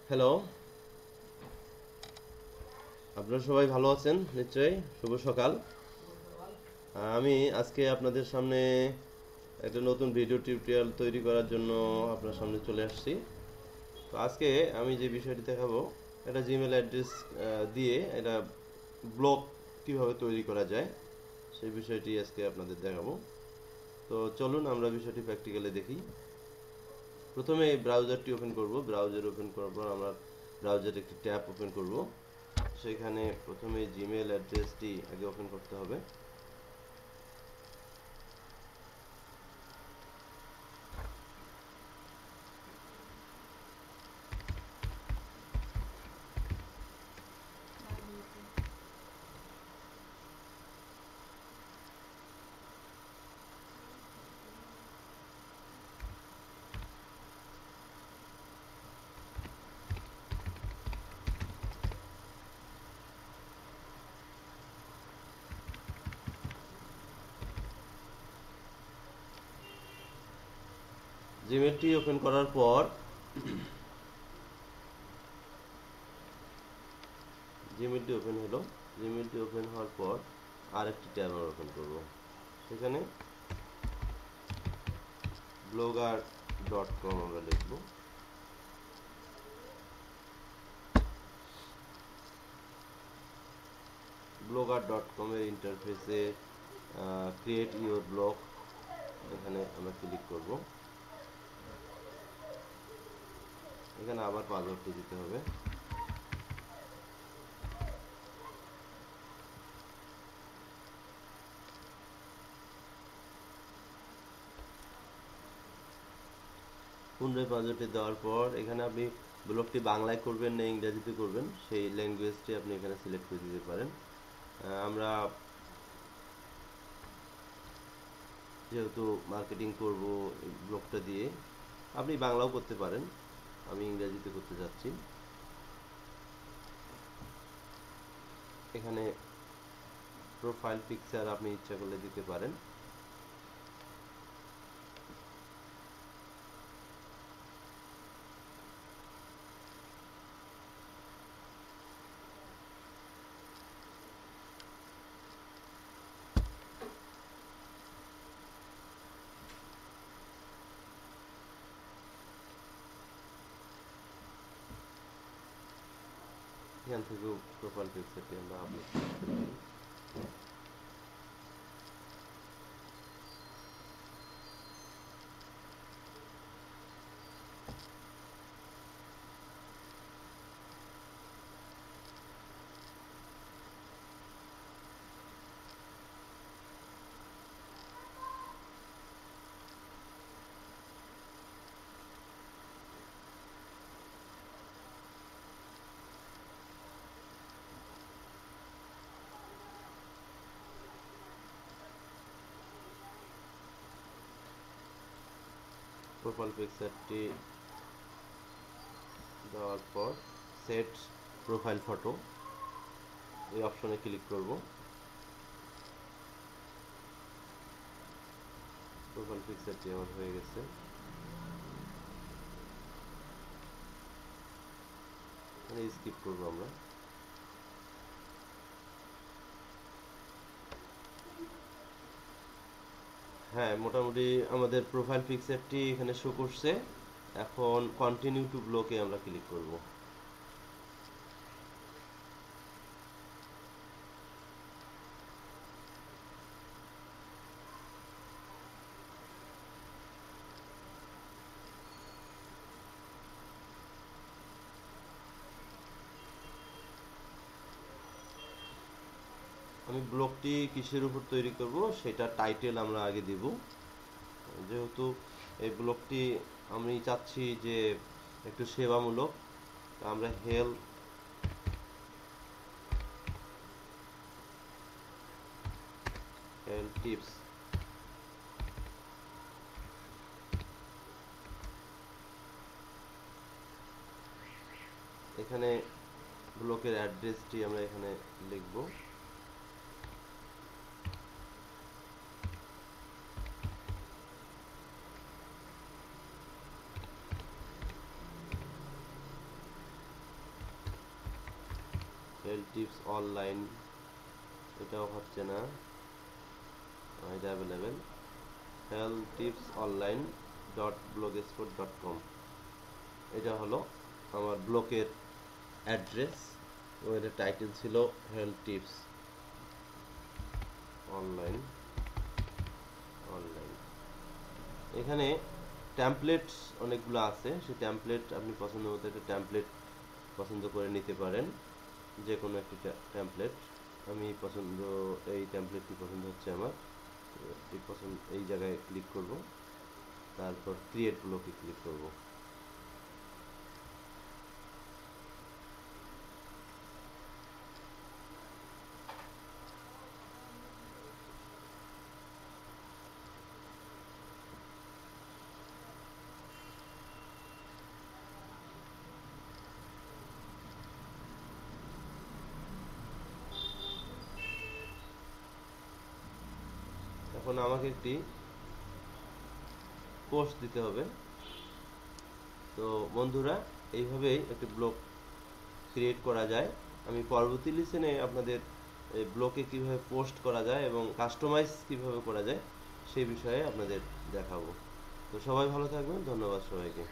Hello, আপনারা সবাই ভালো আছেন নিশ্চয়ই। শুভ সকাল। আমি আজকে আপনাদের সামনে একটা নতুন ভিডিও টিউটোরিয়াল তৈরি করার জন্য আপনার সামনে চলে আসছি। তো আজকে আমি যে বিষয়টি দেখাবো, এটা জিমেল অ্যাড্রেস দিয়ে এটা ব্লগ কিভাবে তৈরি করা যায় সেই বিষয়টি আজকে আপনাদের দেখাবো। তো চলুন আমরা বিষয়টি প্র্যাকটিক্যালি দেখি। প্রথমে এই ব্রাউজারটি ওপেন করব। ব্রাউজার ওপেন করার পর আমরা ব্রাউজারে একটি ট্যাব ওপেন করব। সেখানে প্রথমে জিমেল অ্যাড্রেসটি আগে ওপেন করতে হবে। জিমেলটি ওপেন করার পর জিমেলটি ওপেন হলো। জিমেলটি ওপেন হওয়ার পর আরেকটি ট্যাব আমরা ওপেন করব। সেখানে blogger.com আমরা লিখব। blogger.com এর ইন্টারফেসে ক্রিয়েট ইউর ব্লগ এখানে আমরা ক্লিক করব। এখানে আবার পাসওয়ার্ডটি দিতে হবে। পুনরায় পাসওয়ার্ডটি দেওয়ার পর এখানে আপনি ব্লগটি বাংলায় করবেন না ইংরেজিতে করবেন সেই ল্যাঙ্গুয়েজটি আপনি এখানে সিলেক্ট করে দিতে পারেন। আমরা যেহেতু মার্কেটিং করব এই ব্লগটা দিয়ে, আপনি বাংলাও করতে পারেন, আমি ইংরেজিতে করতে যাচ্ছি। এখানে প্রোফাইল পিকচার আপনি ইচ্ছা করলে দিতে পারেন। এখান থেকেও প্রোফাইল পিকচারটি আমরা আপলোড করতে পারি। প্রোফাইল পিকচারটি দেওয়ার পর সেট প্রোফাইল ফটো এই অপশনে ক্লিক করব। প্রোফাইল পিকচারটি আমার হয়ে গেছে। স্কিপ করবো আমরা। হ্যাঁ, মোটামুটি আমাদের প্রোফাইল পিকচারটি এখানে শো করছে। এখন কন্টিনিউ টু ব্লকে আমরা ক্লিক করব। আমি ব্লগটি কিসের উপর তৈরি করব সেটা টাইটেল আমরা আগে দিব। যেহেতু এই ব্লগটি আমি চাচ্ছি যে একটু সেবামূলক, আমরা হেলথ টিপস এখানে ব্লকের অ্যাড্রেসটি আমরা এখানে লিখব। হেলথ টিপস অনলাইন, এটাও হচ্ছে না, এটা available health tips online .blogspot.com, এটা হলো আমার ব্লগের অ্যাড্রেস এবং এটার টাইটেল ছিল হেলথ টিপস অনলাইন। এখানে ট্যাম্পলেটস অনেকগুলো আছে, সেই ট্যাম্পলেট আপনি পছন্দ মতো একটা ট্যাম্পলেট পছন্দ করে নিতে পারেন, যে কোনো একটি ট্যাম্পলেট। আমি এই ট্যাম্পলেটটি পছন্দ হচ্ছে আমার, এই জায়গায় ক্লিক করব, তারপর ক্রিয়েট ব্লকে ক্লিক করব। এখন আমাকে একটি পোস্ট দিতে হবে। তো বন্ধুরা, এইভাবেই একটি ব্লগ ক্রিয়েট করা যায়। আমি পরবর্তী লেসনে আপনাদের এই ব্লগে কীভাবে পোস্ট করা যায় এবং কাস্টমাইজ কীভাবে করা যায় সেই বিষয়ে আপনাদের দেখাবো। তো সবাই ভালো থাকবেন, ধন্যবাদ সবাইকে।